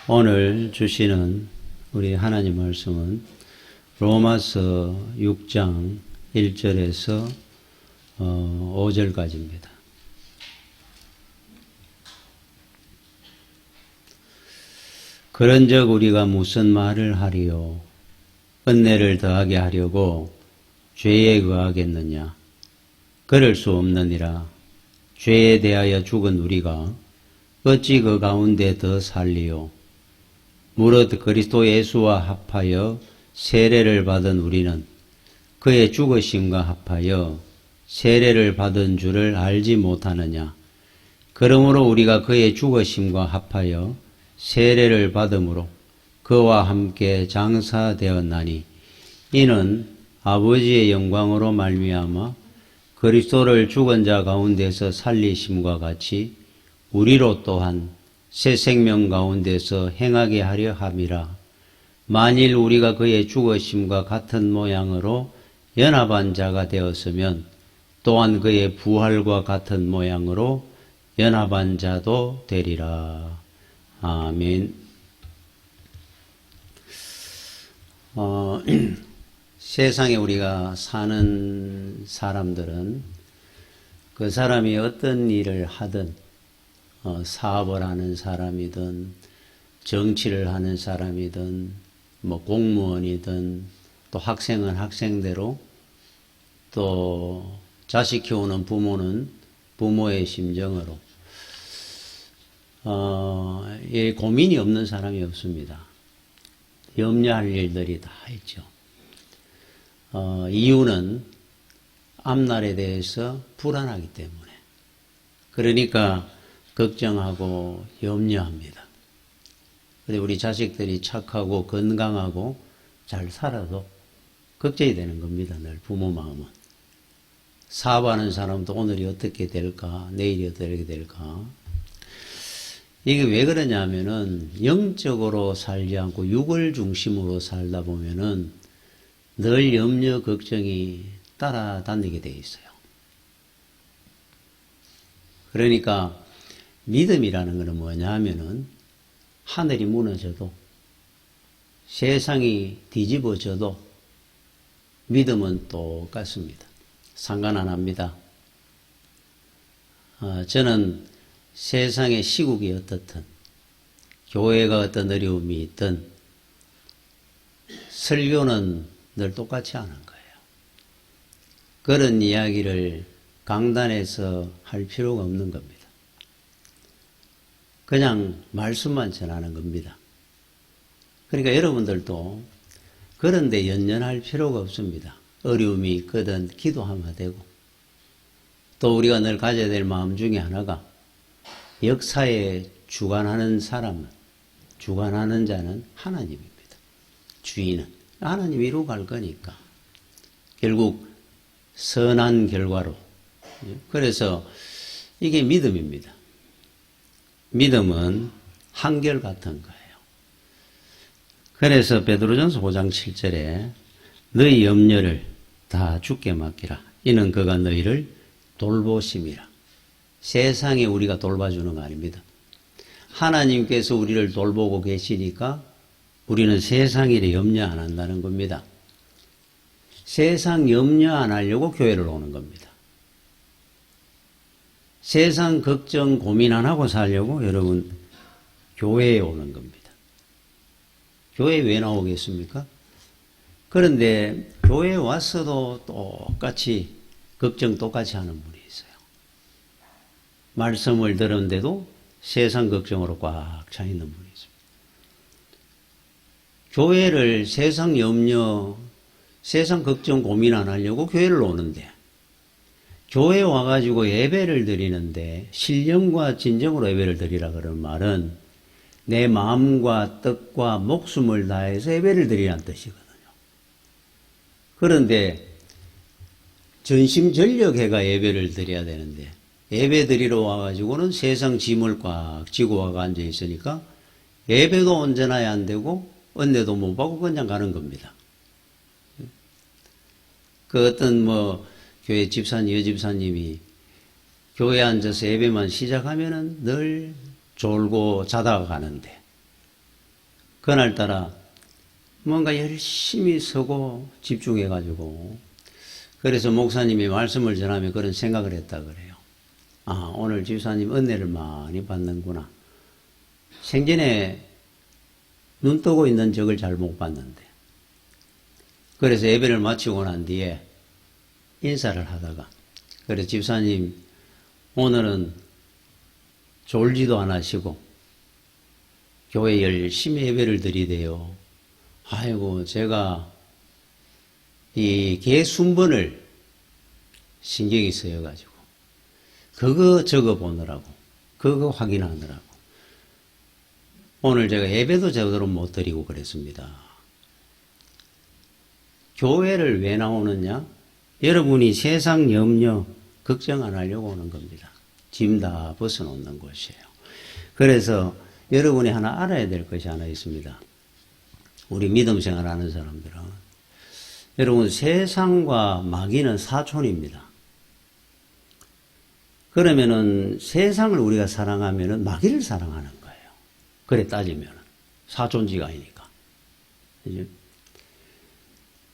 오늘 주시는 우리 하나님 말씀은 로마서 6장 1절에서 5절까지입니다. 그런즉 우리가 무슨 말을 하리요? 은혜를 더하게 하려고 죄에 의하겠느냐? 그럴 수 없느니라. 죄에 대하여 죽은 우리가 어찌 그 가운데 더 살리요? 무릇 그리스도 예수와 합하여 세례를 받은 우리는 그의 죽으심과 합하여 세례를 받은 줄을 알지 못하느냐? 그러므로 우리가 그의 죽으심과 합하여 세례를 받음으로 그와 함께 장사되었나니 이는 아버지의 영광으로 말미암아 그리스도를 죽은 자 가운데서 살리심과 같이 우리로 또한 새 생명 가운데서 행하게 하려 함이라. 만일 우리가 그의 죽으심과 같은 모양으로 연합한 자가 되었으면 또한 그의 부활과 같은 모양으로 연합한 자도 되리라. 아멘. 세상에 우리가 사는 사람들은 그 사람이 어떤 일을 하든 사업을 하는 사람이든 정치를 하는 사람이든 뭐 공무원이든 또 학생은 학생대로 또 자식 키우는 부모는 부모의 심정으로 고민이 없는 사람이 없습니다. 염려할 일들이 다 있죠. 이유는 앞날에 대해서 불안하기 때문에. 그러니까 걱정하고 염려합니다. 근데 우리 자식들이 착하고 건강하고 잘 살아도 걱정이 되는 겁니다. 늘 부모 마음은. 사업하는 사람도 오늘이 어떻게 될까? 내일이 어떻게 될까? 이게 왜 그러냐면은 영적으로 살지 않고 육을 중심으로 살다 보면은 늘 염려, 걱정이 따라다니게 돼 있어요. 그러니까 믿음이라는 것은 뭐냐 하면은 하늘이 무너져도 세상이 뒤집어져도 믿음은 똑같습니다. 상관 안 합니다. 저는 세상의 시국이 어떻든 교회가 어떤 어려움이 있든 설교는 늘 똑같이 하는 거예요. 그런 이야기를 강단에서 할 필요가 없는 겁니다. 그냥 말씀만 전하는 겁니다. 그러니까 여러분들도 그런데 연연할 필요가 없습니다. 어려움이 있거든 기도하면 되고, 또 우리가 늘 가져야 될 마음 중에 하나가 역사에 주관하는 사람은, 주관하는 자는 하나님입니다. 주인은 하나님이 이루고 갈 거니까 결국 선한 결과로. 그래서 이게 믿음입니다. 믿음은 한결같은 거예요. 그래서 베드로전서 5장 7절에 너희 염려를 다 주께 맡기라. 이는 그가 너희를 돌보심이라. 세상에 우리가 돌봐주는 거 아닙니다. 하나님께서 우리를 돌보고 계시니까 우리는 세상 일에 염려 안 한다는 겁니다. 세상 염려 안 하려고 교회를 오는 겁니다. 세상 걱정 고민 안 하고 살려고 여러분 교회에 오는 겁니다. 교회에 왜 나오겠습니까? 그런데 교회에 왔어도 똑같이 걱정 똑같이 하는 분이 있어요. 말씀을 들었는데도 세상 걱정으로 꽉 차 있는 분이 있습니다. 교회를 세상 염려, 세상 걱정 고민 안 하려고 교회를 오는데, 교회에 와가지고 예배를 드리는데 신령과 진정으로 예배를 드리라 그런 말은 내 마음과 뜻과 목숨을 다해서 예배를 드리라는 뜻이거든요. 그런데 전심전력해가 예배를 드려야 되는데 예배 드리러 와가지고는 세상 짐을 꽉 쥐고 와가 앉아 있으니까 예배도 온전하게 안 되고 은혜도 못 받고 그냥 가는 겁니다. 그 어떤 교회 집사님, 여집사님이 교회에 앉아서 예배만 시작하면은 늘 졸고 자다가 가는데 그날따라 뭔가 열심히 서고 집중해가지고 그래서 목사님이 말씀을 전하며 그런 생각을 했다 그래요. 아, 오늘 집사님 은혜를 많이 받는구나. 생전에 눈 뜨고 있는 적을 잘 못 봤는데. 그래서 예배를 마치고 난 뒤에 인사를 하다가 그래서 집사님 오늘은 졸지도 안 하시고 교회 열심히 예배를 드리대요. 아이고 제가 이 개 순번을 신경이 쓰여가지고 그거 적어 보느라고 그거 확인하느라고 오늘 제가 예배도 제대로 못 드리고 그랬습니다. 교회를 왜 나오느냐? 여러분이 세상 염려 걱정 안 하려고 오는 겁니다. 짐 다 벗어놓는 곳이에요. 그래서 여러분이 하나 알아야 될 것이 하나 있습니다. 우리 믿음 생활하는 사람들은 여러분 세상과 마귀는 사촌입니다. 그러면은 세상을 우리가 사랑하면은 마귀를 사랑하는 거예요. 그래 따지면은 사촌지간이니까. 그죠?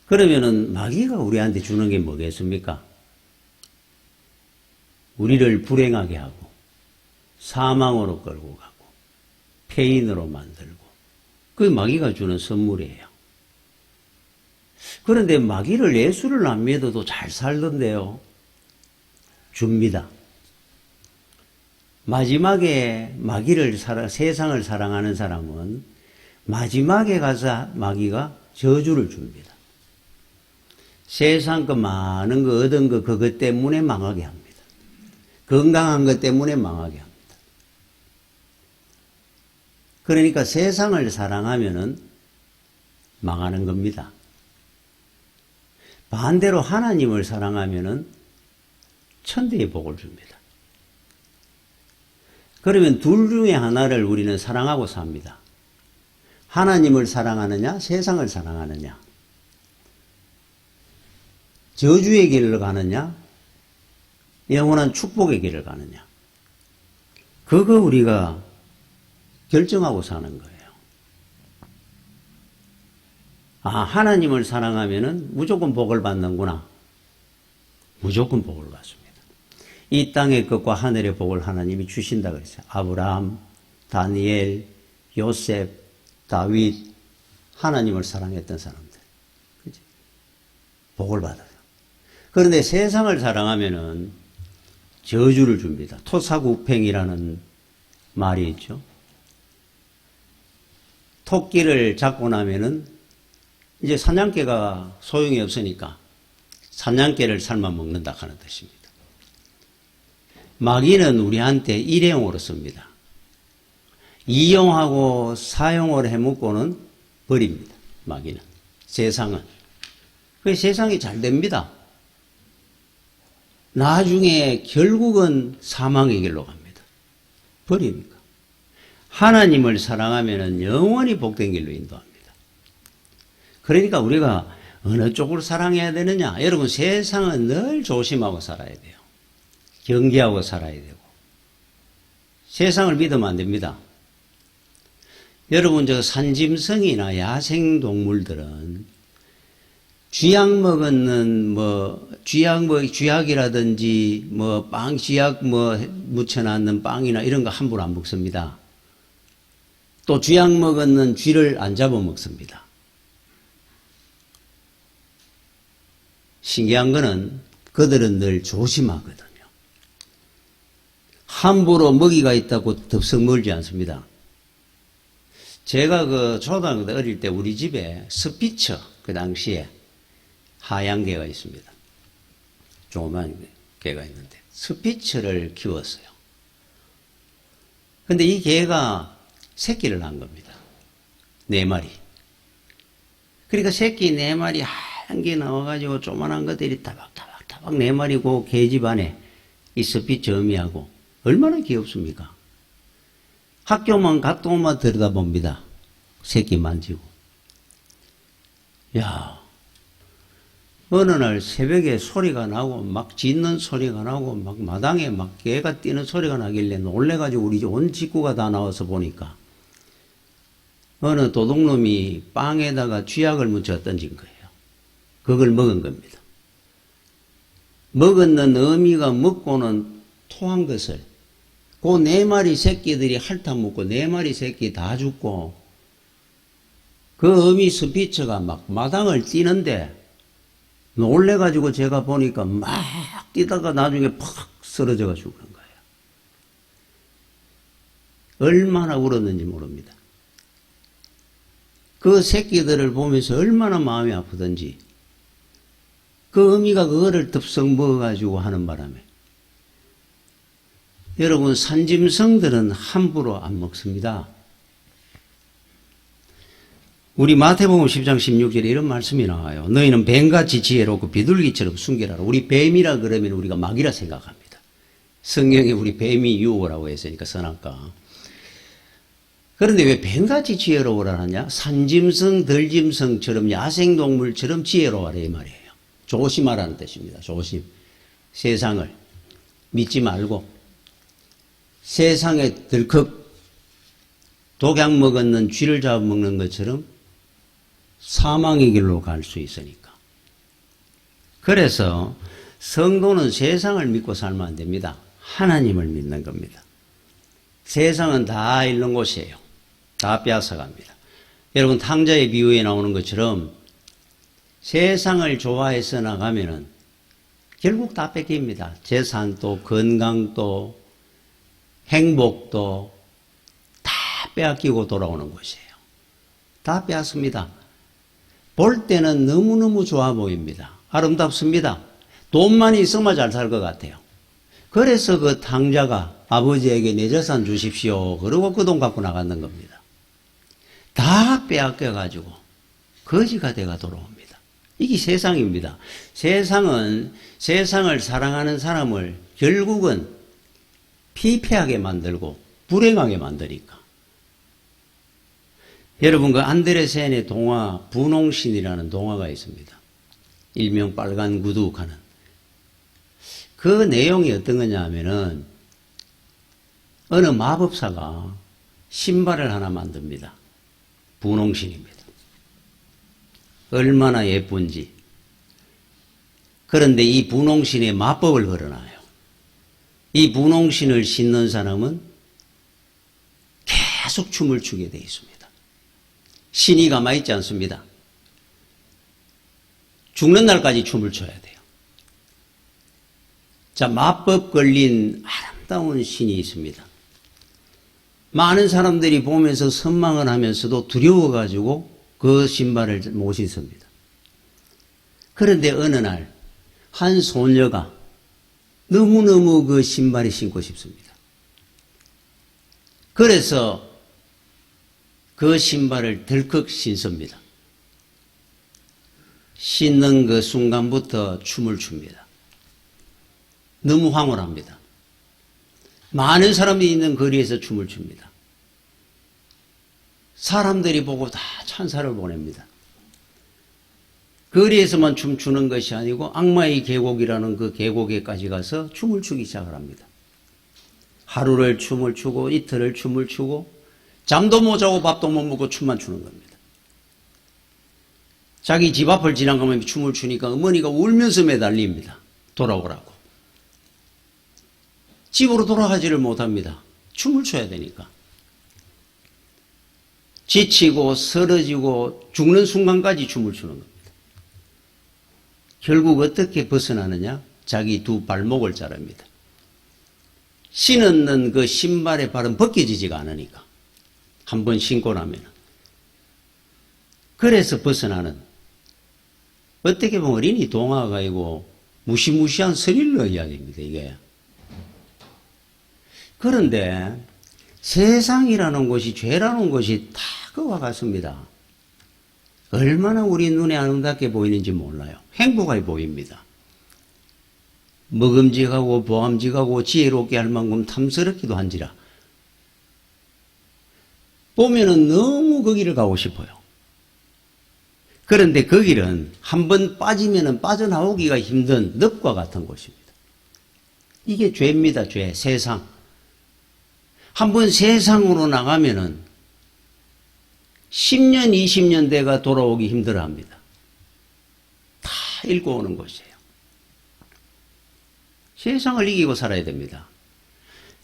그러면은 마귀가 우리한테 주는 게 뭐겠습니까? 우리를 불행하게 하고 사망으로 끌고 가고 폐인으로 만들고 그게 마귀가 주는 선물이에요. 그런데 마귀를 예수를 안 믿어도 잘 살던데요. 줍니다. 마지막에 마귀를 세상을 사랑하는 사람은 마지막에 가서 마귀가 저주를 줍니다. 세상 그 많은 거 얻은 거 그것 때문에 망하게 합니다. 건강한 것 때문에 망하게 합니다. 그러니까 세상을 사랑하면은 망하는 겁니다. 반대로 하나님을 사랑하면은 천대의 복을 줍니다. 그러면 둘 중에 하나를 우리는 사랑하고 삽니다. 하나님을 사랑하느냐, 세상을 사랑하느냐. 저주의 길을 가느냐, 영원한 축복의 길을 가느냐. 그거 우리가 결정하고 사는 거예요. 아, 하나님을 사랑하면은 무조건 복을 받는구나. 무조건 복을 받습니다. 이 땅의 것과 하늘의 복을 하나님이 주신다 그랬어요. 아브라함, 다니엘, 요셉, 다윗, 하나님을 사랑했던 사람들. 그치? 복을 받아요. 그런데 세상을 사랑하면은 저주를 줍니다. 토사구팽이라는 말이 있죠. 토끼를 잡고 나면은 이제 사냥개가 소용이 없으니까 사냥개를 삶아 먹는다 하는 뜻입니다. 마귀는 우리한테 일회용으로 씁니다. 이용하고 사용을 해먹고는 버립니다. 마귀는. 세상은. 그 세상이 잘 됩니다. 나중에 결국은 사망의 길로 갑니다. 버립니까? 하나님을 사랑하면 영원히 복된 길로 인도합니다. 그러니까 우리가 어느 쪽으로 사랑해야 되느냐? 여러분 세상은 늘 조심하고 살아야 돼요. 경계하고 살아야 되고. 세상을 믿으면 안 됩니다. 여러분 저 산짐승이나 야생동물들은 쥐약 먹는 쥐약이라든지 쥐약 묻혀놨는 빵이나 이런 거 함부로 안 먹습니다. 또 쥐약 먹는 쥐를 안 잡아 먹습니다. 신기한 거는 그들은 늘 조심하거든요. 함부로 먹이가 있다고 덥석 멀지 않습니다. 제가 그 초등학교 때 어릴 때 우리 집에 스피처 그 당시에 하얀 개가 있습니다. 조그만 개가 있는데 스피처를 키웠어요. 근데 이 개가 새끼를 낳은 겁니다. 4마리. 그러니까 새끼 4마리 하얀 개 나와가지고 조그만한 것들이 타박타박 4마리고 개집 안에 이 스피처 어미하고 얼마나 귀엽습니까? 학교만 갔다 오면 들여다봅니다. 새끼 만지고. 야, 어느 날 새벽에 소리가 나고 막 짖는 소리가 나고 막 마당에 막 개가 뛰는 소리가 나길래 놀래가지고 우리 온 식구가 다 나와서 보니까 어느 도둑놈이 빵에다가 쥐약을 묻혀 던진 거예요. 그걸 먹은 겁니다. 먹었는 어미가 먹고는 토한 것을 그 4마리 새끼들이 핥아 먹고 4마리 새끼 다 죽고 그 어미 스피처가 막 마당을 뛰는데 놀래가지고 제가 보니까 막 뛰다가 나중에 팍 쓰러져가 죽는 거예요. 얼마나 울었는지 모릅니다. 그 새끼들을 보면서 얼마나 마음이 아프던지 그 어미가 그거를 덥석 먹어가지고 하는 바람에 여러분 산짐승들은 함부로 안 먹습니다. 우리 마태복음 10장 16절에 이런 말씀이 나와요. 너희는 뱀같이 지혜롭고 비둘기처럼 순결하라. 우리 뱀이라 그러면 우리가 막이라 생각합니다. 성경에 우리 뱀이 유혹이라고 했으니까 선악과. 그런데 왜 뱀같이 지혜로우라 하냐? 산짐승, 들짐승처럼 야생동물처럼 지혜로워라 이 말이에요. 조심하라는 뜻입니다. 조심. 세상을 믿지 말고 세상에 들컥 독약 먹었는 쥐를 잡아먹는 것처럼 사망의 길로 갈 수 있으니까. 그래서 성도는 세상을 믿고 살면 안 됩니다. 하나님을 믿는 겁니다. 세상은 다 잃는 곳이에요. 다 빼앗아갑니다. 여러분 탕자의 비유에 나오는 것처럼 세상을 좋아해서 나가면은 결국 다 뺏깁니다. 재산도 건강도 행복도 다 빼앗기고 돌아오는 것이에요. 다 빼앗습니다. 볼 때는 너무너무 좋아 보입니다. 아름답습니다. 돈만 있으면 잘 살 것 같아요. 그래서 그 탕자가 아버지에게 내 재산 주십시오. 그러고 그 돈 갖고 나가는 겁니다. 다 빼앗겨가지고 거지가 돼가 돌아옵니다. 이게 세상입니다. 세상은 세상을 사랑하는 사람을 결국은 피폐하게 만들고 불행하게 만드니까. 여러분 그 안데르센의 동화 분홍신이라는 동화가 있습니다. 일명 빨간 구두 하는. 그 내용이 어떤 거냐 하면은 어느 마법사가 신발을 하나 만듭니다. 분홍신입니다. 얼마나 예쁜지. 그런데 이 분홍신에 마법을 걸어놔요. 이 분홍신을 신는 사람은 계속 춤을 추게 되어 있습니다. 신이 가만히 있지 않습니다. 죽는 날까지 춤을 춰야 돼요. 자, 마법 걸린 아름다운 신이 있습니다. 많은 사람들이 보면서 선망을 하면서도 두려워가지고 그 신발을 못 신습니다. 그런데 어느 날 한 소녀가 너무너무 그 신발이 신고 싶습니다. 그래서 그 신발을 덜컥 신습니다. 신는 그 순간부터 춤을 춥니다. 너무 황홀합니다. 많은 사람이 있는 거리에서 춤을 춥니다. 사람들이 보고 다 찬사를 보냅니다. 거리에서만 춤추는 것이 아니고 악마의 계곡이라는 그 계곡에까지 가서 춤을 추기 시작을 합니다. 하루를 춤을 추고 이틀을 춤을 추고 잠도 못 자고 밥도 못 먹고 춤만 추는 겁니다. 자기 집 앞을 지나가면 춤을 추니까 어머니가 울면서 매달립니다. 돌아오라고. 집으로 돌아가지를 못합니다. 춤을 춰야 되니까. 지치고 쓰러지고 죽는 순간까지 춤을 추는 겁니다. 결국 어떻게 벗어나느냐? 자기 두 발목을 자릅니다. 신었는 그 신발의 발은 벗겨지지가 않으니까. 한번 신고 나면. 그래서 벗어나는, 어떻게 보면 어린이 동화가 아니고 무시무시한 스릴러 이야기입니다, 이게. 그런데 세상이라는 것이, 죄라는 것이 다 그와 같습니다. 얼마나 우리 눈에 아름답게 보이는지 몰라요. 행복하게 보입니다. 먹음직하고 보암직하고 지혜롭게 할 만큼 탐스럽기도 한지라. 보면은 너무 거기를 가고 싶어요. 그런데 그 길은 한번 빠지면은 빠져나오기가 힘든 늪과 같은 곳입니다. 이게 죄입니다, 죄. 세상. 한번 세상으로 나가면은 10년, 20년 대가 돌아오기 힘들어합니다. 다 읽고 오는 것이에요. 세상을 이기고 살아야 됩니다.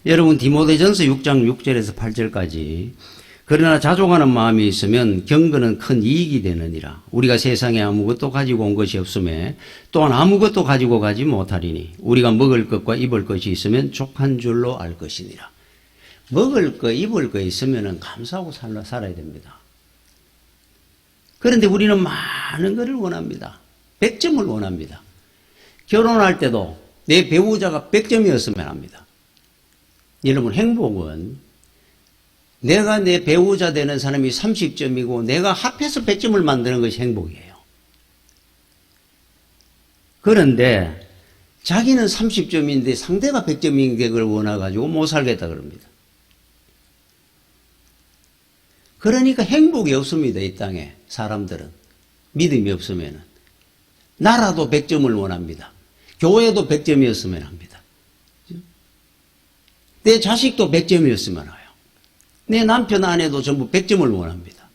여러분 디모데전서 6장 6절에서 8절까지 그러나 자족하는 마음이 있으면 경건은 큰 이익이 되느니라. 우리가 세상에 아무것도 가지고 온 것이 없음에 또한 아무것도 가지고 가지 못하리니 우리가 먹을 것과 입을 것이 있으면 족한 줄로 알 것이니라. 먹을 거 입을 거 있으면 감사하고 살아야 됩니다. 그런데 우리는 많은 것을 원합니다. 100점을 원합니다. 결혼할 때도 내 배우자가 100점이었으면 합니다. 여러분 행복은 내가 내 배우자 되는 사람이 30점이고 내가 합해서 100점을 만드는 것이 행복이에요. 그런데 자기는 30점인데 상대가 100점인 게 그걸 원해가지고 못 살겠다 그럽니다. 그러니까 행복이 없습니다. 이 땅에 사람들은. 믿음이 없으면. 나라도 100점을 원합니다. 교회도 100점이었으면 합니다. 내 자식도 100점이었으면 해요. 내 남편 아내도 전부 100점을 원합니다.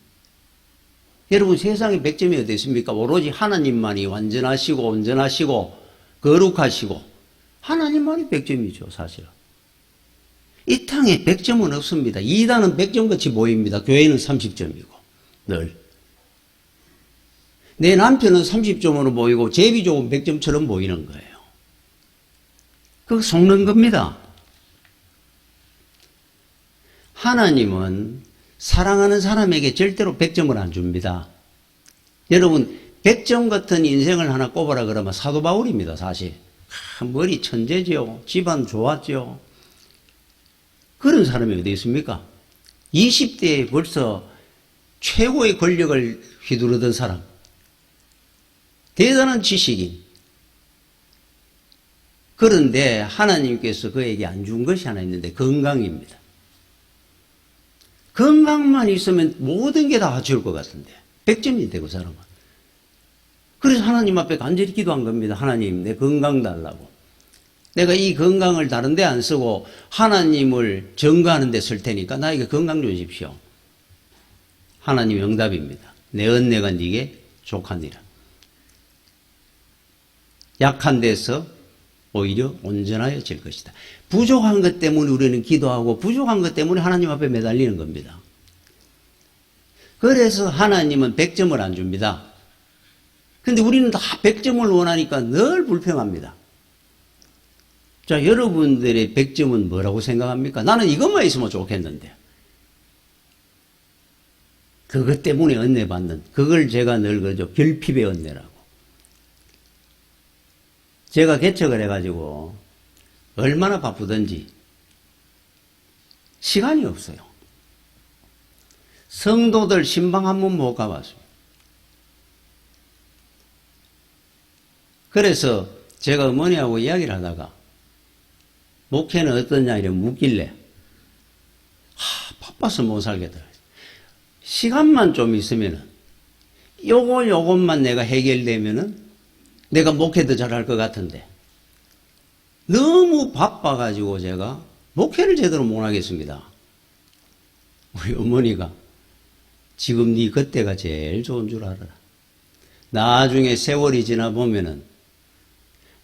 여러분 세상에 100점이 어디 있습니까? 오로지 하나님만이 완전하시고 온전하시고 거룩하시고 하나님만이 100점이죠 사실은. 이 땅에 100점은 없습니다. 이단은 100점같이 보입니다. 교회는 30점이고 늘. 내 남편은 30점으로 보이고 제비족은 100점처럼 보이는 거예요. 그거 속는 겁니다. 하나님은 사랑하는 사람에게 절대로 100점을 안 줍니다. 여러분 100점 같은 인생을 하나 꼽아라 그러면 사도 바울입니다. 사실 머리 천재지요. 집안 좋았지요. 그런 사람이 어디 있습니까? 20대에 벌써 최고의 권력을 휘두르던 사람. 대단한 지식인. 그런데 하나님께서 그에게 안 준 것이 하나 있는데 건강입니다. 건강만 있으면 모든 게 다 갖출 것 같은데 100점인데 그 사람은. 그래서 하나님 앞에 간절히 기도한 겁니다. 하나님 내 건강 달라고. 내가 이 건강을 다른 데 안 쓰고 하나님을 증거하는 데 쓸 테니까 나에게 건강 주십시오. 하나님 응답입니다. 내 은혜가 네게 족하니라. 약한 데서 오히려 온전하여질 것이다. 부족한 것 때문에 우리는 기도하고 부족한 것 때문에 하나님 앞에 매달리는 겁니다. 그래서 하나님은 100점을 안 줍니다. 근데 우리는 다 100점을 원하니까 늘 불평합니다. 자, 여러분들의 100점은 뭐라고 생각합니까? 나는 이것만 있으면 좋겠는데. 그것 때문에 은혜 받는, 그걸 제가 늘 그러죠. 결핍의 은혜라고. 제가 개척을 해가지고 얼마나 바쁘든지 시간이 없어요. 성도들 신방 한 번 못 가봤습니다. 그래서 제가 어머니하고 이야기를 하다가 목회는 어떠냐 이래 묻길래 바빠서 못 살겠다. 시간만 좀 있으면은 요것만 내가 해결되면은 내가 목회도 잘할 것 같은데 너무 바빠가지고 제가 목회를 제대로 못 하겠습니다. 우리 어머니가 지금 네 그때가 제일 좋은 줄 알아라. 나중에 세월이 지나 보면은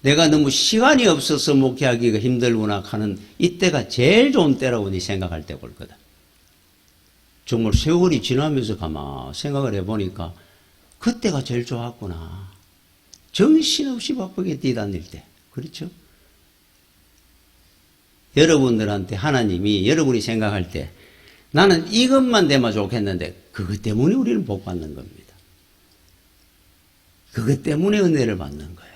내가 너무 시간이 없어서 목회하기가 힘들구나 하는 이때가 제일 좋은 때라고 네 생각할 때 올 거다. 정말 세월이 지나면서 가만 생각을 해보니까 그때가 제일 좋았구나. 정신없이 바쁘게 뛰다닐 때. 그렇죠? 여러분들한테 하나님이 여러분이 생각할 때 나는 이것만 되면 좋겠는데 그것 때문에 우리는 복 받는 겁니다. 그것 때문에 은혜를 받는 거예요.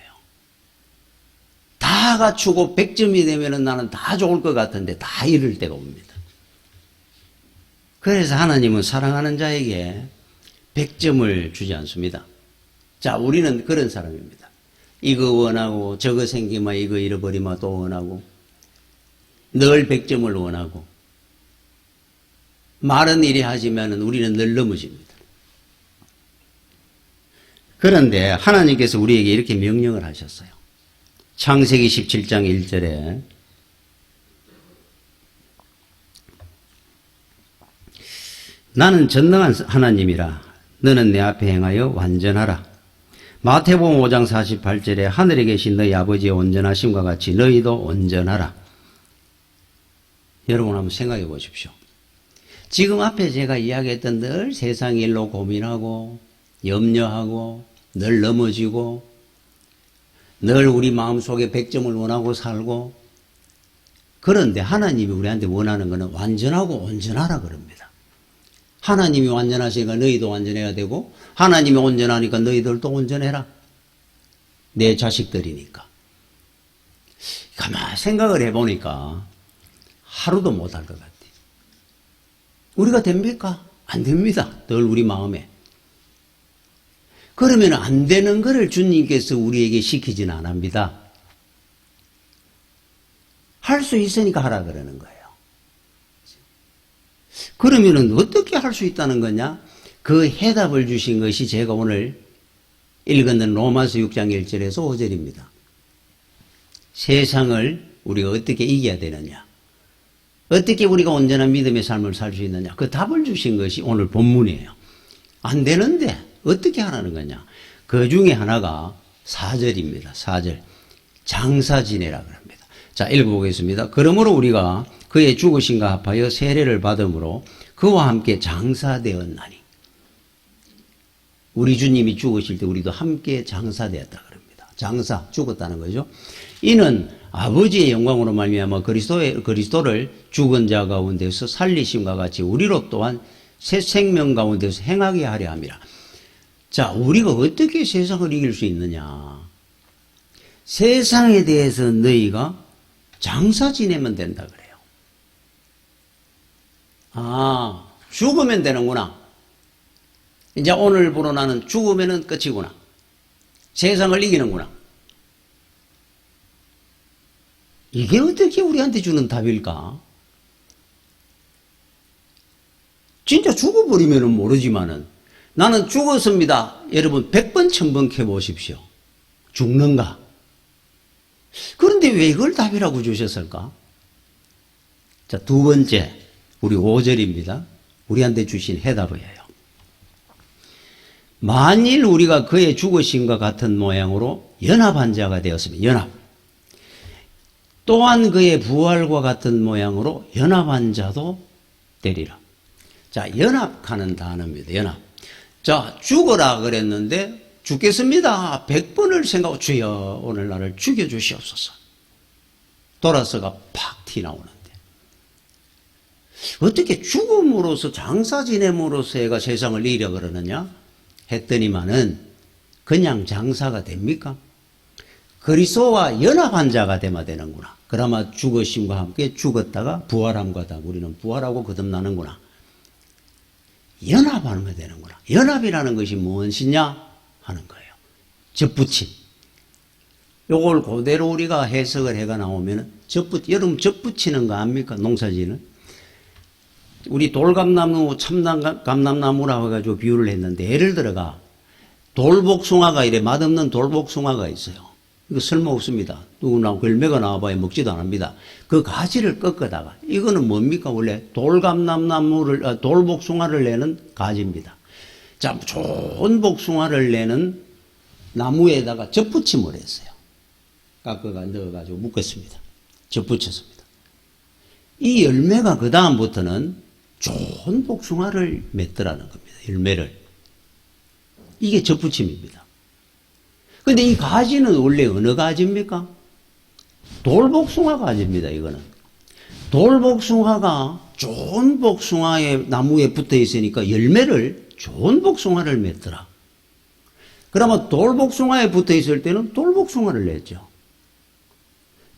다 갖추고 100점이 되면 나는 다 좋을 것 같은데 다 이럴 때가 옵니다. 그래서 하나님은 사랑하는 자에게 100점을 주지 않습니다. 자, 우리는 그런 사람입니다. 이거 원하고 저거 생기면 이거 잃어버리면 또 원하고 늘 100점을 원하고 말은 이리 하지만 우리는 늘 넘어집니다. 그런데 하나님께서 우리에게 이렇게 명령을 하셨어요. 창세기 17장 1절에 나는 전능한 하나님이라. 너는 내 앞에 행하여 완전하라. 마태복음 5장 48절에 하늘에 계신 너희 아버지의 온전하심과 같이 너희도 온전하라. 여러분 한번 생각해 보십시오. 지금 앞에 제가 이야기했던 늘 세상 일로 고민하고 염려하고 늘 넘어지고 늘 우리 마음속에 100점을 원하고 살고, 그런데 하나님이 우리한테 원하는 것은 완전하고 온전하라 그럽니다. 하나님이 완전하시니까 너희도 완전해야 되고, 하나님이 온전하니까 너희들도 온전해라. 내 자식들이니까. 가만히 생각을 해보니까 하루도 못할 것 같아요. 우리가 됩니까? 안 됩니다. 늘 우리 마음에. 그러면 안 되는 것을 주님께서 우리에게 시키지는 안 합니다. 할 수 있으니까 하라 그러는 거예요. 그러면은 어떻게 할 수 있다는 거냐? 그 해답을 주신 것이 제가 오늘 읽었는 로마서 6장 1절에서 5절입니다. 세상을 우리가 어떻게 이겨야 되느냐? 어떻게 우리가 온전한 믿음의 삶을 살 수 있느냐? 그 답을 주신 것이 오늘 본문이에요. 안 되는데 어떻게 하라는 거냐? 그 중에 하나가 4절입니다. 4절. 장사 지내라 그럽니다. 자, 읽어보겠습니다. 그러므로 우리가 그의 죽으심과 합하여 세례를 받음으로 그와 함께 장사되었나니. 우리 주님이 죽으실 때 우리도 함께 장사되었다 그럽니다. 장사, 죽었다는 거죠. 이는 아버지의 영광으로 말미암아 그리스도를 죽은 자 가운데서 살리심과 같이 우리로 또한 새 생명 가운데서 행하게 하려 함이라. 자, 우리가 어떻게 세상을 이길 수 있느냐? 세상에 대해서 너희가 장사 지내면 된다 그래요. 아, 죽으면 되는구나. 이제 오늘부로 나는 죽으면은 끝이구나. 세상을 이기는구나. 이게 어떻게 우리한테 주는 답일까? 진짜 죽어버리면은 모르지만은 나는 죽었습니다. 여러분 100번 1000번 해보십시오. 죽는가? 그런데 왜 이걸 답이라고 주셨을까? 자, 두 번째 우리 5절입니다. 우리한테 주신 해답이에요. 만일 우리가 그의 죽으심과 같은 모양으로 연합한 자가 되었으면, 연합. 또한 그의 부활과 같은 모양으로 연합한 자도 되리라. 자, 연합하는 단어입니다. 연합. 자, 죽어라 그랬는데 죽겠습니다. 100번을 생각하고 주여 오늘 나를 죽여주시옵소서. 돌아서가 팍 튀나오는데 어떻게 죽음으로써 장사 지냄으로써 애가 세상을 이기려 그러느냐 했더니만은 그냥 장사가 됩니까? 그리스도와 연합한 자가 되면 되는구나. 그나마 죽으심과 함께 죽었다가 부활함과 다 우리는 부활하고 거듭나는구나. 연합하면 되는구나. 연합이라는 것이 무엇이냐 하는 거예요. 접붙임. 요걸 그대로 우리가 해석을 해가 나오면은 여러분 접붙이는 거 압니까? 농사지는? 우리 돌감나무, 참감나무라고 해가지고 비유를 했는데, 예를 들어가 돌복숭아가 이래 맛없는 돌복숭아가 있어요. 이거 쓸모없습니다. 누구나 열매가 나와봐야 먹지도 않습니다. 그 가지를 꺾어다가, 이거는 뭡니까? 원래 돌복숭아를 내는 가지입니다. 자, 좋은 복숭아를 내는 나무에다가 접붙임을 했어요. 깎아가 넣어가지고 묶었습니다. 접붙였습니다. 이 열매가 그 다음부터는 좋은 복숭아를 맺더라는 겁니다. 열매를. 이게 접붙임입니다. 근데 이 가지는 원래 어느 가지입니까? 돌복숭아 가지입니다, 이거는. 돌복숭아가 좋은 복숭아의 나무에 붙어 있으니까 열매를, 좋은 복숭아를 맺더라. 그러면 돌복숭아에 붙어 있을 때는 돌복숭아를 냈죠.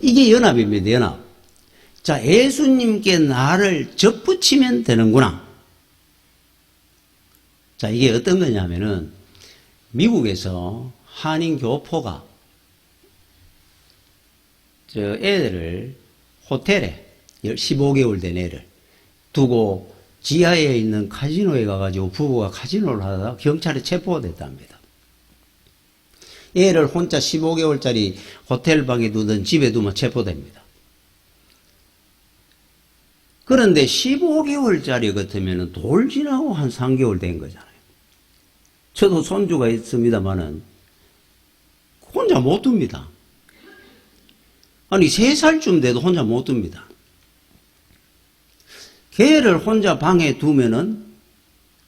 이게 연합입니다, 연합. 자, 예수님께 나를 접붙이면 되는구나. 자, 이게 어떤 거냐면은 미국에서 한인 교포가 애를 호텔에 15개월 된 애를 두고 지하에 있는 카지노에 가가지고 부부가 카지노를 하다가 경찰에 체포가 됐답니다. 애를 혼자 15개월짜리 호텔방에 두던 집에 두면 체포됩니다. 그런데 15개월짜리 같으면 돌 지나고 한 3개월 된 거잖아요. 저도 손주가 있습니다만은 혼자 못 둡니다. 아니 3살쯤 돼도 혼자 못 둡니다. 걔를 혼자 방에 두면은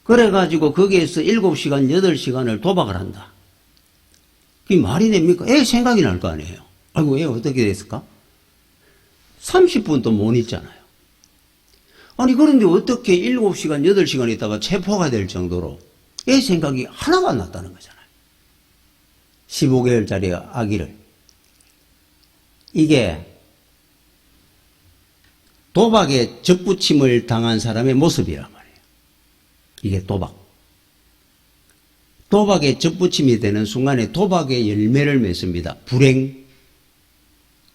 그래가지고 거기에서 7시간, 8시간을 도박을 한다. 그게 말이 됩니까? 애 생각이 날 거 아니에요. 아이고, 애 어떻게 됐을까? 30분도 못 있잖아요. 아니, 그런데 어떻게 7시간, 8시간 있다가 체포가 될 정도로 애 생각이 하나도 안 났다는 거잖아요. 15개월짜리 아기를. 이게 도박에 접붙임을 당한 사람의 모습이란 말이에요. 이게 도박. 도박에 접붙임이 되는 순간에 도박의 열매를 맺습니다. 불행,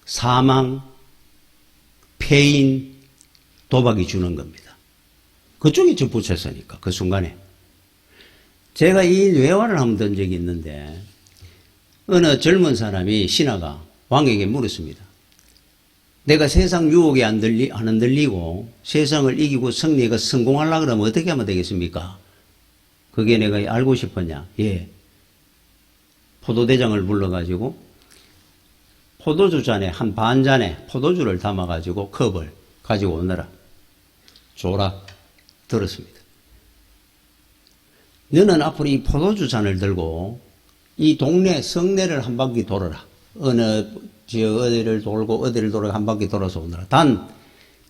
사망, 폐인, 도박이 주는 겁니다. 그쪽에 접붙였으니까, 그 순간에. 제가 이 외화를 한번 든 적이 있는데, 어느 젊은 사람이 신하가 왕에게 물었습니다. 내가 세상 유혹에 안 흔들리고 세상을 이기고 승리가 성공하려고 그러면 어떻게 하면 되겠습니까? 그게 내가 알고 싶었냐? 예. 포도대장을 불러가지고 포도주 잔에 한 반잔에 포도주를 담아가지고 컵을 가지고 오너라. 줘라. 들었습니다. 너는 앞으로 이 포도주 잔을 들고 이 동네 성내를 한 바퀴 돌아라. 어디를 돌고 어디를 돌고 한 바퀴 돌아서 오느라. 단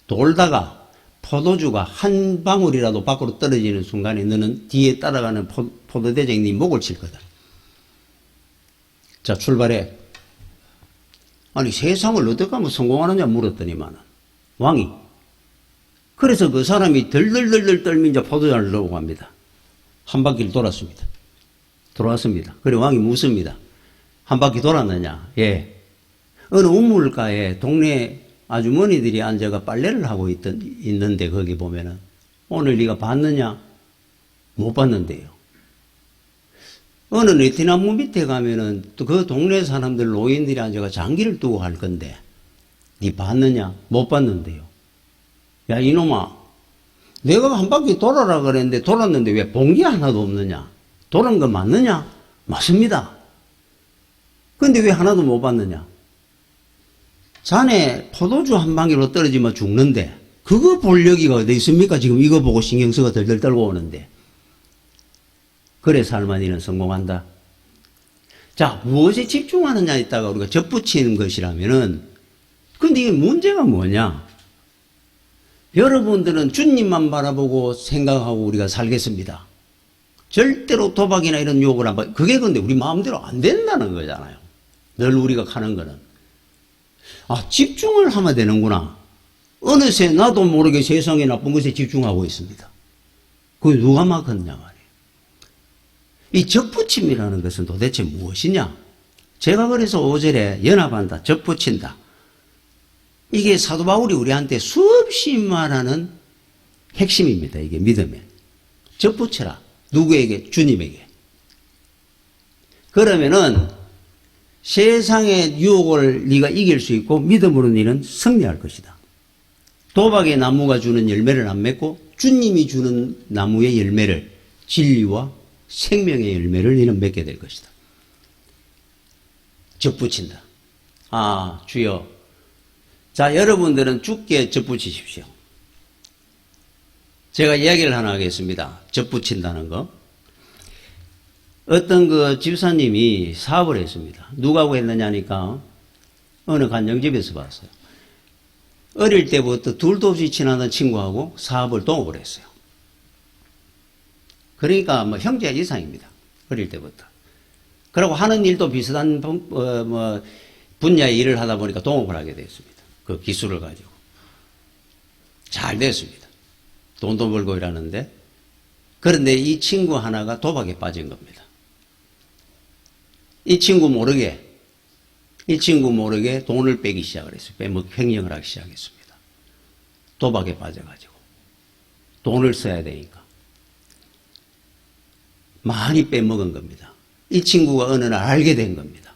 돌다가 포도주가 한 방울이라도 밖으로 떨어지는 순간에 너는 뒤에 따라가는 포도대장이 네 목을 칠 거다. 자, 출발해. 아니, 세상을 어떻게 하면 성공하느냐 물었더니만 왕이. 그래서 그 사람이 덜덜덜덜 떨면서 포도잔을 넣고 갑니다. 한 바퀴를 돌았습니다. 돌아왔습니다. 그래 왕이 묻습니다. 한 바퀴 돌았느냐? 예. 어느 우물가에 동네 아주머니들이 앉아가 빨래를 하고 있는데 거기 보면은 오늘 네가 봤느냐? 못 봤는데요. 어느 느티나무 밑에 가면은 또 그 동네 사람들 노인들이 앉아가 장기를 두고 할 건데 네 봤느냐? 못 봤는데요. 야 이놈아, 내가 한 바퀴 돌아라 그랬는데 돌았는데 왜 봉기 하나도 없느냐? 돌은 거 맞느냐? 맞습니다. 근데 왜 하나도 못 봤느냐? 자네 포도주 한 방울로 떨어지면 죽는데 그거 볼 여기가 어디 있습니까? 지금 이거 보고 신경 쓰고 덜덜 떨고 오는데. 그래 살만이는 성공한다. 자, 무엇에 집중하느냐에 있다가 우리가 접붙이는 것이라면은, 근데 이게 문제가 뭐냐? 여러분들은 주님만 바라보고 생각하고 우리가 살겠습니다. 절대로 도박이나 이런 욕을 안 받, 그게 근데 우리 마음대로 안 된다는 거잖아요. 늘 우리가 가는 거는. 아, 집중을 하면 되는구나. 어느새 나도 모르게 세상에 나쁜 것에 집중하고 있습니다. 그게 누가 막았냐 말이에요. 이 접붙임이라는 것은 도대체 무엇이냐? 제가 그래서 5절에 연합한다, 접붙인다. 이게 사도 바울이 우리한테 수없이 말하는 핵심입니다. 이게 믿음에. 접붙여라. 누구에게? 주님에게. 그러면은 세상의 유혹을 네가 이길 수 있고 믿음으로 너는 승리할 것이다. 도박의 나무가 주는 열매를 안 맺고 주님이 주는 나무의 열매를, 진리와 생명의 열매를 너는 맺게 될 것이다. 접붙인다. 아, 주여. 자, 여러분들은 주께 접붙이십시오. 제가 이야기를 하나 하겠습니다. 접붙인다는 거. 어떤 그 집사님이 사업을 했습니다. 누구하고 했느냐니까 어느 간정집에서 봤어요. 어릴 때부터 둘도 없이 친하던 친구하고 사업을 동업을 했어요. 그러니까 뭐 형제 이상입니다. 어릴 때부터. 그리고 하는 일도 비슷한 분야의 일을 하다 보니까 동업을 하게 됐습니다. 그 기술을 가지고. 잘 됐습니다. 돈도 벌고 일하는데. 그런데 이 친구 하나가 도박에 빠진 겁니다. 이 친구 모르게 돈을 빼기 시작을 했어요. 횡령을 하기 시작했습니다. 도박에 빠져가지고. 돈을 써야 되니까. 많이 빼먹은 겁니다. 이 친구가 어느 날 알게 된 겁니다.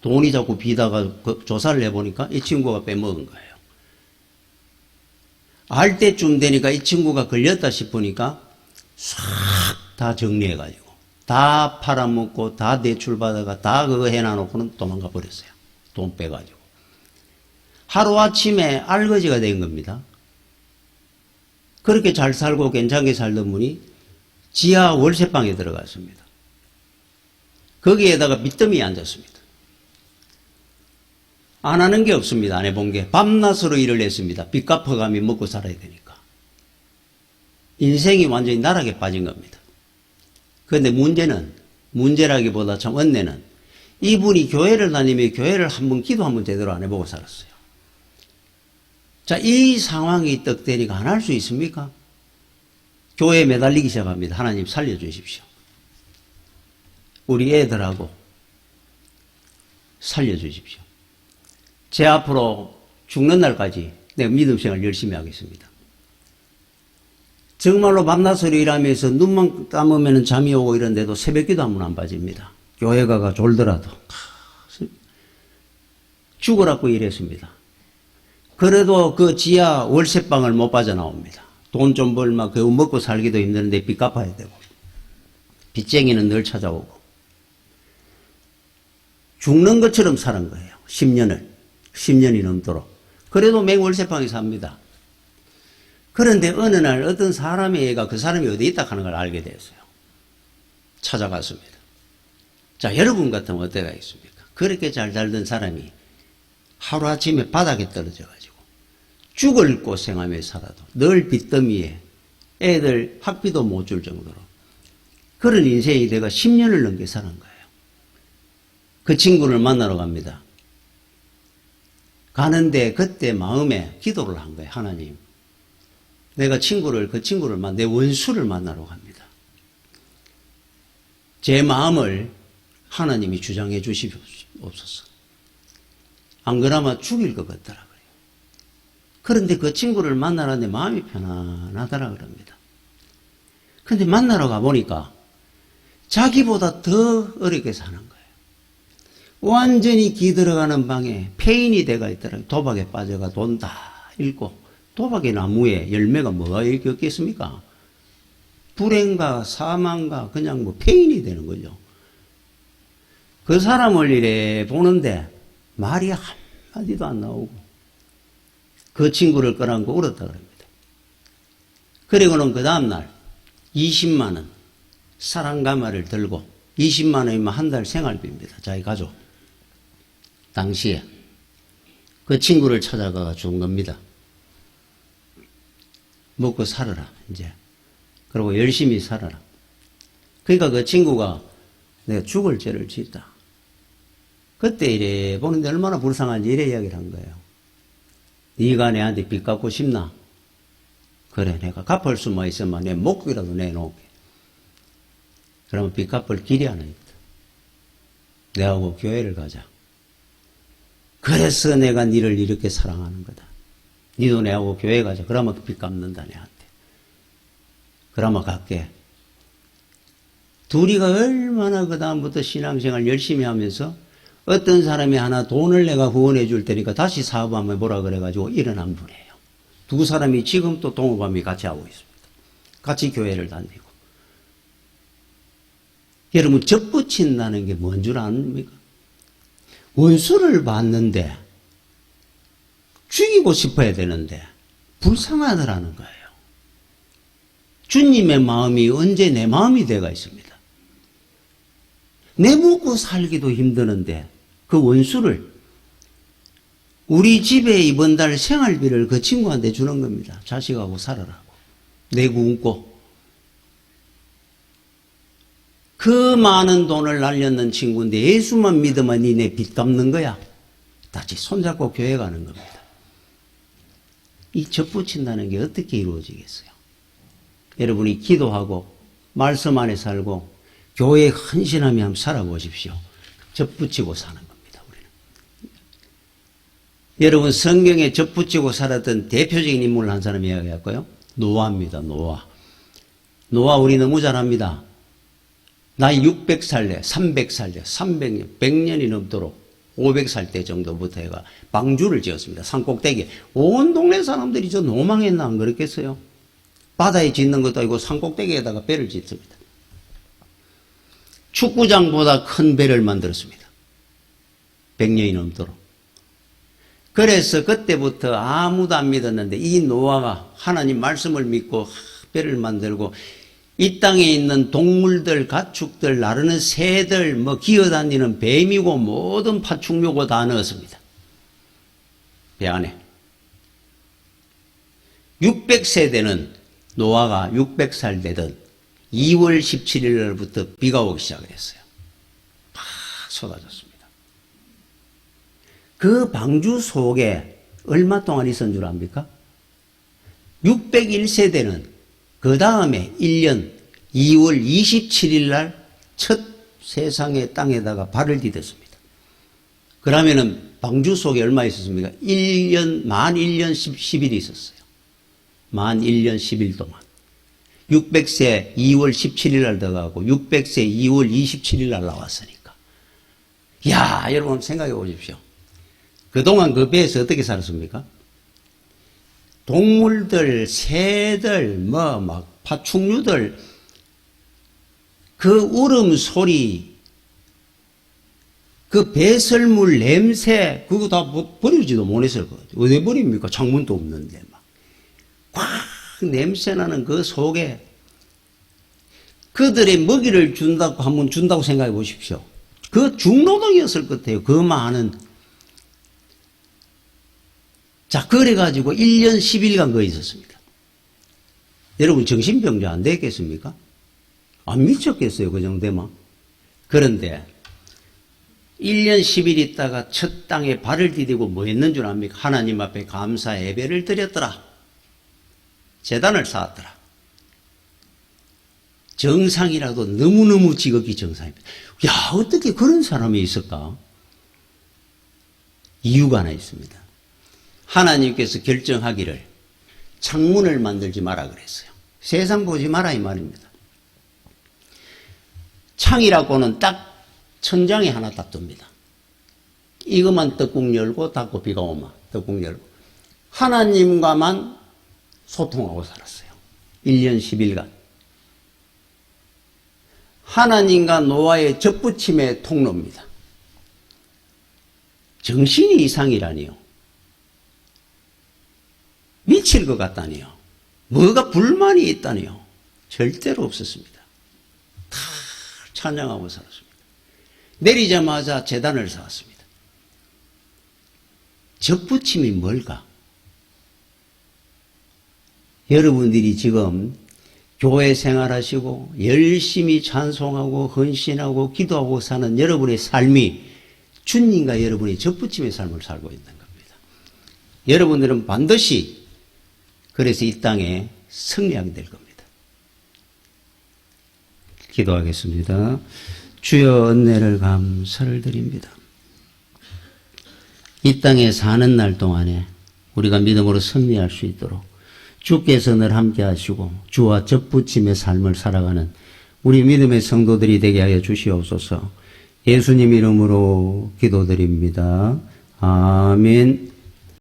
돈이 자꾸 비다가 조사를 해보니까 이 친구가 빼먹은 거예요. 알 때쯤 되니까 이 친구가 걸렸다 싶으니까 싹 다 정리해가지고 다 팔아먹고 다 대출받아가 다 그거 해놔놓고는 도망가 버렸어요. 돈 빼가지고. 하루아침에 알거지가 된 겁니다. 그렇게 잘 살고 괜찮게 살던 분이 지하 월세방에 들어갔습니다. 거기에다가 빚더미에 앉았습니다. 안 하는 게 없습니다. 안 해본 게. 밤낮으로 일을 했습니다. 빚 갚아가며 먹고 살아야 되니까. 인생이 완전히 나락에 빠진 겁니다. 그런데 문제라기보다 참 은혜는 이분이 교회를 다니며 교회를 한번 기도 한번 제대로 안 해보고 살았어요. 자, 이 상황이 떡 되니까 안 할 수 있습니까? 교회에 매달리기 시작합니다. 하나님 살려주십시오. 우리 애들하고 살려주십시오. 제 앞으로 죽는 날까지 내가 믿음 생활 열심히 하겠습니다. 정말로 밤낮으로 일하면서 눈만 감으면 잠이 오고 이런데도 새벽기도 한 번 안 빠집니다. 교회 가가 졸더라도 죽으라고 일했습니다. 그래도 그 지하 월세방을 못 빠져나옵니다. 돈 좀 벌마 겨우 먹고 살기도 힘드는데 빚 갚아야 되고 빚쟁이는 늘 찾아오고 죽는 것처럼 사는 거예요. 10년이 넘도록. 그래도 맹월세방에 삽니다. 그런데 어느 날 어떤 사람의 애가 그 사람이 어디 있다 하는 걸 알게 됐어요. 찾아갔습니다. 자, 여러분 같으면 어때가 있습니까? 그렇게 잘 살던 사람이 하루아침에 바닥에 떨어져가지고 죽을 고생하며 살아도 늘 빚더미에 애들 학비도 못 줄 정도로 그런 인생이 내가 10년을 넘게 사는 거예요. 그 친구를 만나러 갑니다. 가는데 그때 마음에 기도를 한 거예요. 하나님, 내가 그 친구를 내 원수를 만나러 갑니다. 제 마음을 하나님이 주장해 주시옵소서. 안 그러면 죽일 것 같더라고요. 그런데 그 친구를 만나라는데 마음이 편안하더라 그럽니다. 그런데 만나러 가보니까 자기보다 더 어렵게 사는 거예요. 완전히 기들어가는 방에 폐인이 돼가 있더라고요. 도박에 빠져가 돈 다 잃고. 도박의 나무에 열매가 뭐가 이렇게 없겠습니까? 불행과 사망과 그냥 뭐 폐인이 되는 거죠. 그 사람을 이래 보는데 말이 한마디도 안 나오고 그 친구를 끌어안고 울었다 그럽니다. 그리고는 그 다음날 20만 원 사랑가마를 들고 20만 원이면 한 달 생활비입니다. 자기 가족. 당시에 그 친구를 찾아가 준 겁니다. 먹고 살아라, 이제. 그리고 열심히 살아라. 그러니까 그 친구가 내가 죽을 죄를 짓다. 그때 이래 보는데 얼마나 불쌍한지 이래 이야기를 한 거예요. 네가 내한테 빚 갚고 싶나? 그래, 내가 갚을 수만 있으면 내 목이라도 내놓을게. 그러면 빚 갚을 길이 하나 있다. 내하고 교회를 가자. 그래서 내가 니를 이렇게 사랑하는 거다. 니도 내하고 교회 가자. 그러면 빚 갚는다, 내한테. 그러면 갈게. 둘이가 얼마나 그 다음부터 신앙생활 열심히 하면서 어떤 사람이 하나 돈을 내가 후원해 줄 테니까 다시 사업하면 뭐라 그래가지고 일어난 분이에요. 두 사람이 지금 또 동업함이 같이 하고 있습니다. 같이 교회를 다니고. 여러분, 접붙인다는 게 뭔 줄 아십니까? 원수를 봤는데 죽이고 싶어야 되는데 불쌍하더라는 거예요. 주님의 마음이 언제 내 마음이 되어 있습니다. 내 먹고 살기도 힘드는데 그 원수를 우리 집에 이번 달 생활비를 그 친구한테 주는 겁니다. 자식하고 살아라고. 내 굶고. 그 많은 돈을 날렸는 친구인데 예수만 믿으면 니네 빚 갚는 거야. 다시 손잡고 교회 가는 겁니다. 이 접붙인다는 게 어떻게 이루어지겠어요? 여러분이 기도하고 말씀 안에 살고 교회에 헌신하며 한번 살아보십시오. 접붙이고 사는 겁니다. 우리는. 여러분, 성경에 접붙이고 살았던 대표적인 인물을 한 사람이 이야기할까요? 노아입니다. 노아 우리 너무 잘 압니다. 나이 600살래, 300살래, 300년, 100년이 넘도록 500살 때 정도부터 해가 방주를 지었습니다. 산꼭대기에. 온 동네 사람들이 저 노망했나 안 그랬겠어요? 바다에 짓는 것도 아니고 산꼭대기에다가 배를 짓습니다. 축구장보다 큰 배를 만들었습니다. 100년이 넘도록. 그래서 그때부터 아무도 안 믿었는데 이 노아가 하나님 말씀을 믿고 배를 만들고 이 땅에 있는 동물들, 가축들, 나르는 새들, 기어다니는 뱀이고 모든 파충류고 다 넣었습니다. 배 안에. 600세대는 노아가 600살 되던 2월 17일 날부터 비가 오기 시작을 했어요. 팍 쏟아졌습니다. 그 방주 속에 얼마 동안 있었는 줄 압니까? 601세대는 그 다음에 1년 2월 27일 날 첫 세상의 땅에다가 발을 디뎠습니다. 그러면은 방주 속에 얼마 있었습니까? 만 1년 10일이 있었어요. 만 1년 10일 동안. 600세 2월 17일 날 들어가고 600세 2월 27일 날 나왔으니까. 야, 여러분 생각해 보십시오. 그동안 그 배에서 어떻게 살았습니까? 동물들, 새들, 파충류들, 그 울음소리, 그 배설물 냄새, 그거 다 버리지도 못했을 것 같아요. 어디 버립니까? 창문도 없는데 꽉 냄새나는 그 속에 그들의 먹이를 준다고 한번 준다고 생각해 보십시오. 그 중노동이었을 것 같아요. 그 많은. 자, 그래가지고 1년 10일간 거기 있었습니다. 여러분 정신병자 안 되겠습니까? 안 미쳤겠어요, 그 정도면. 그런데 1년 10일 있다가 첫 땅에 발을 디디고 뭐 했는 줄 압니까? 하나님 앞에 감사 예배를 드렸더라. 제단을 쌓았더라. 정상이라도 너무너무 지극히 정상입니다. 야, 어떻게 그런 사람이 있을까? 이유가 하나 있습니다. 하나님께서 결정하기를 창문을 만들지 마라 그랬어요. 세상 보지 마라 이 말입니다. 창이라고는 딱 천장에 하나 딱 둡니다. 이것만 떡국 열고 닫고 비가 오면 떡국 열고. 하나님과만 소통하고 살았어요. 1년 10일간. 하나님과 노아의 접붙임의 통로입니다. 정신이 이상이라니요. 미칠 것 같다니요. 뭐가 불만이 있다니요. 절대로 없었습니다. 다 찬양하고 살았습니다. 내리자마자 제단을 쌓았습니다. 접붙임이 뭘까? 여러분들이 지금 교회 생활하시고 열심히 찬송하고 헌신하고 기도하고 사는 여러분의 삶이 주님과 여러분의 접붙임의 삶을 살고 있는 겁니다. 여러분들은 반드시 그래서 이 땅에 승리하게 될 겁니다. 기도하겠습니다. 주여 은혜를 감사를 드립니다. 이 땅에 사는 날 동안에 우리가 믿음으로 승리할 수 있도록 주께서 늘 함께 하시고 주와 접붙임의 삶을 살아가는 우리 믿음의 성도들이 되게 하여 주시옵소서. 예수님 이름으로 기도드립니다. 아멘.